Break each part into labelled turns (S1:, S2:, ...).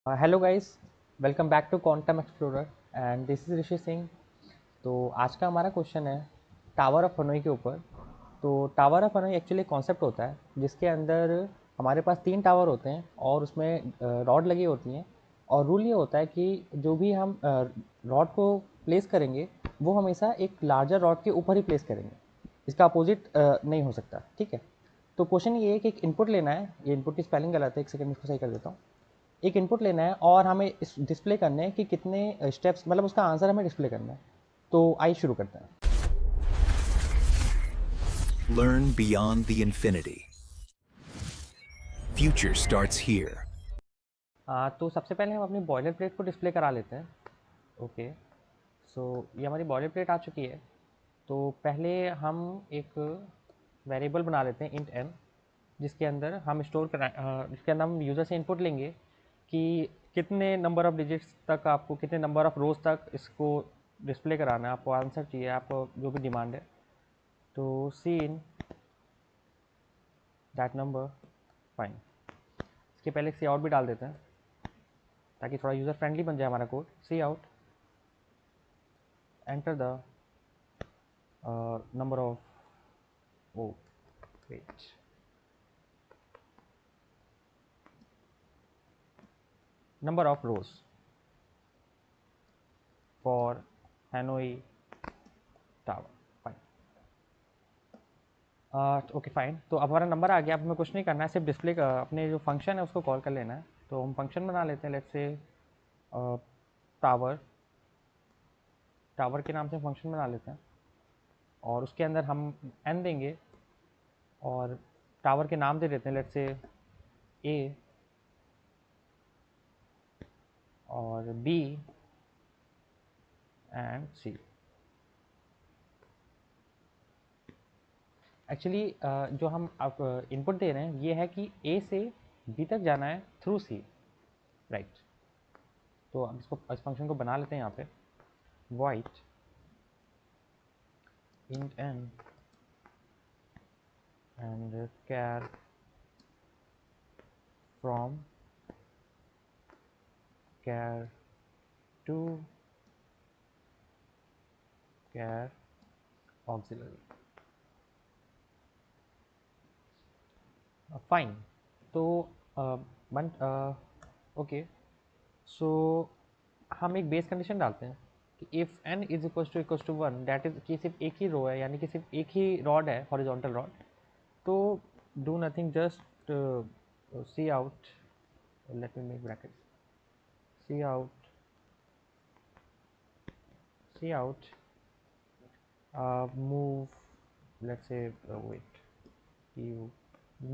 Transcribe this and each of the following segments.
S1: Hello guys, welcome back to quantum explorer and this is Rishi Singh. तो आज का हमारा क्वेश्चन है टावर ऑफ हनोई के ऊपर। तो tower of Hanoi actually concept होता है जिसके अंदर हमारे पास 3 टावर होते हैं और उसमें रॉड लगी होती हैं। और रूल ये होता है कि जो भी हम रॉड को प्लेस करेंगे वो हमेशा एक लार्जर रॉड के ऊपर ही प्लेस करेंगे। इसका अपोजिट नहीं हो सकता, ठीक है। तो क्वेश्चन ये है कि एक इनपुट लेना है। ये इनपुट की स्पेलिंग गलत है, एक सेकंड इसको सही कर देता हूँ। एक इनपुट लेना है और हमें इस डिस्प्ले करने हैं कि कितने स्टेप्स, मतलब उसका आंसर हमें डिस्प्ले करना है। तो आइए शुरू करते हैं।
S2: Learn beyond the infinity. Future starts here.
S1: तो सबसे पहले हम अपनी बॉयलर प्लेट को डिस्प्ले करा लेते हैं। ओके, सो ये हमारी बॉयलर प्लेट आ चुकी है। तो पहले हम एक वेरिएबल बना लेते हैं इंट एम, जिसके अंदर हम जिसके अंदर हम यूज़र से इनपुट लेंगे कि कितने नंबर ऑफ डिजिट्स तक आपको, कितने नंबर ऑफ रोज तक इसको डिस्प्ले कराना है। आपको आंसर चाहिए, आपको जो भी डिमांड है। तो सी इन दैट नंबर, फाइन। इसके पहले सी आउट भी डाल देते हैं ताकि थोड़ा यूज़र फ्रेंडली बन जाए हमारा code. Cout, enter the number of, oh wait, number of rows for Hanoi tower, fine. Okay fine, तो अब हमारा नंबर आ गया। अब हमें कुछ नहीं करना है, सिर्फ डिस्प्ले का अपने जो फंक्शन है उसको कॉल कर लेना है। तो हम फंक्शन बना लेते हैं, लेट्स से टावर, टावर के नाम से फंक्शन बना लेते हैं और उसके अंदर हम एन देंगे और टावर के नाम दे देते हैं, लेट्स से ए और बी एंड सी। एक्चुअली जो हम अब इनपुट दे रहे हैं ये है कि ए से बी तक जाना है थ्रू सी, राइट। तो अब इसको, इस फंक्शन को बना लेते हैं यहाँ पे। void int n and char from char to char auxiliary, fine. तो वन, ओके, सो हम एक बेस कंडीशन डालते हैं कि if n is equal to one, that is कि सिर्फ एक ही रो है, यानी कि सिर्फ एक ही रॉड है, हॉरिजॉन्टल रॉड। तो do nothing, just see out, let me make brackets, see out, see out, move, let's say, wait, you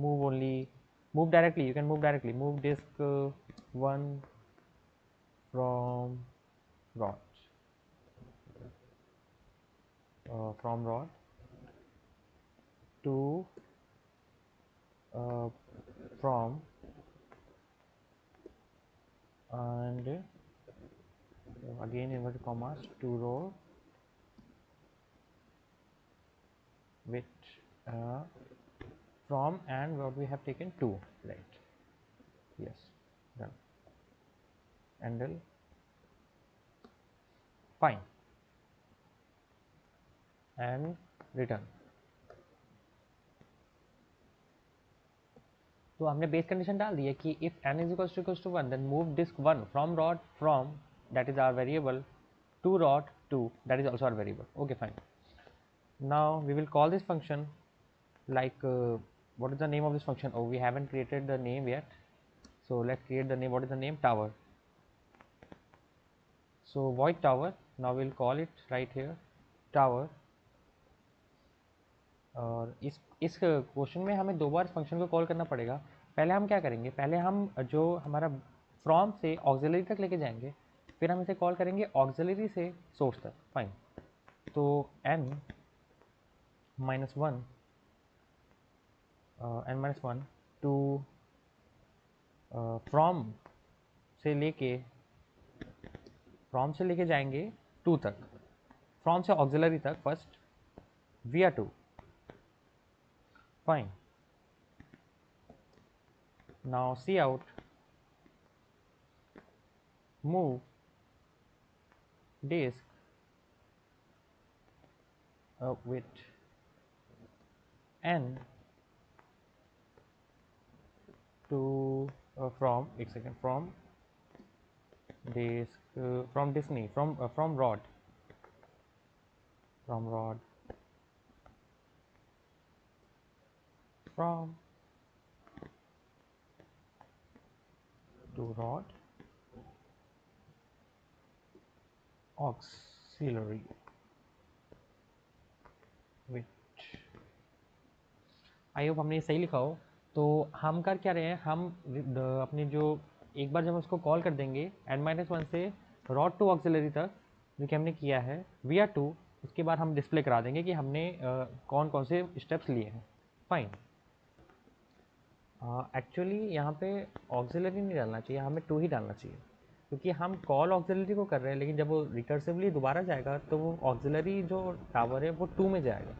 S1: move only, move directly, you can move directly, move disk 1 from rod, from rod to uh, from, and again inverted commas, to row with uh, from, and what we have taken 2, right? Yes, done. Handle, fine, and return. तो हमने base condition डाल दी है कि if n is equals to one, then move disk one from rod, from, that is our variable, to rod 2, that is also our variable. Okay, fine. Now we will call this function like, what is the name of this function? Oh, we haven't created the name yet, so let's create the name. What is the name? Tower. So void tower, now we'll call it right here, tower. और इस question में हमें दो बार function को call करना पड़ेगा। पहले हम क्या करेंगे, पहले हम जो हमारा फ्रॉम से ऑक्सिलरी तक लेके जाएंगे, फिर हम इसे कॉल करेंगे ऑक्सिलरी से सोर्स तक, फाइन। तो n minus one, n-1 to from से लेके, फ्रॉम से लेके जाएंगे टू तक, फ्रॉम से ऑक्सिलरी तक first, we are to, fine. Now see out, move disk with n to from एक second from disk नहीं from rod from to rod auxiliary with I hope हमने ये सही लिखा हो। तो हम कर क्या रहे हैं, हम अपनी जो एक बार जब उसको कॉल कर देंगे n-1 से रॉड टू ऑक्सिलरी तक जो कि हमने किया है VR2, उसके बाद हम डिस्प्ले करा देंगे कि हमने कौन कौन से स्टेप्स लिए हैं। फाइन। एक्चुअली यहाँ पे ऑक्सिलरी नहीं डालना चाहिए, हमें 2 ही डालना चाहिए, क्योंकि हम कॉल ऑक्सिलरी को कर रहे हैं, लेकिन जब वो रिकर्सिवली दोबारा जाएगा तो वो ऑक्सिलरी जो टावर है वो 2 में जाएगा।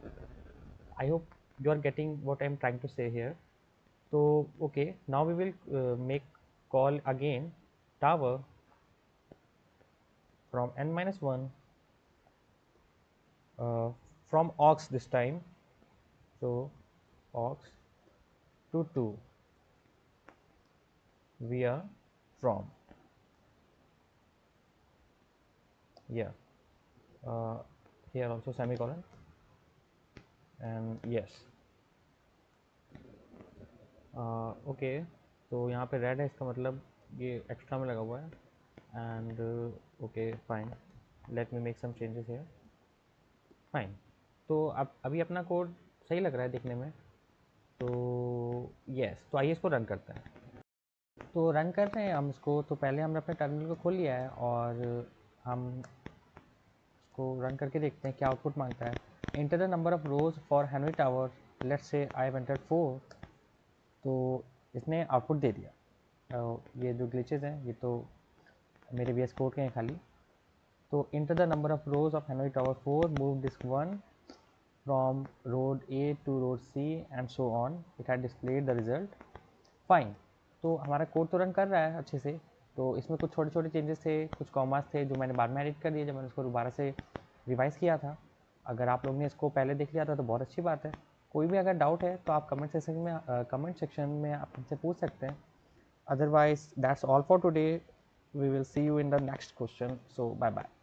S1: I hope you are getting what I am trying to say here. So okay, now we will make call again tower from n-1 from aux this time. So aux to 2 via from, yeah, here also semicolon and yes. Okay, तो यहाँ पे red है, इसका मतलब ये extra में लगा हुआ है। And okay fine, let me make some changes here. Fine. तो अब अभी अपना कोड सही लग रहा है देखने में, तो यस, तो आइए इसको रन करते हैं। तो रन कर रहे हैं हम इसको। तो पहले हमने अपने टर्मिनल को खोल लिया है और हम इसको रन करके देखते हैं क्या आउटपुट मांगता है। Enter the number of rows for Henry tower, let's say I have entered 4। तो इसने आउटपुट दे दिया। ये जो ग्लिचेस हैं ये तो मेरे VS कोड के हैं खाली। तो enter the number of rods of Hanoi tower 4, move disk 1 from road A to road C and so on. It had displayed the result. Fine. तो हमारा कोड तो रन कर रहा है अच्छे से। तो इसमें कुछ छोटे छोटे चेंजेस थे, कुछ कॉमास थे जो मैंने बाद में एडिट कर दिए जब मैंने उसको दोबारा से रिवाइज़ किया था। अगर आप लोग ने इसको पहले देख लिया था तो बहुत अच्छी बात है। कोई भी अगर डाउट है तो आप कमेंट सेक्शन में आप हमसे पूछ सकते हैं। Otherwise that's all for today. We will see you in the next question. So bye bye.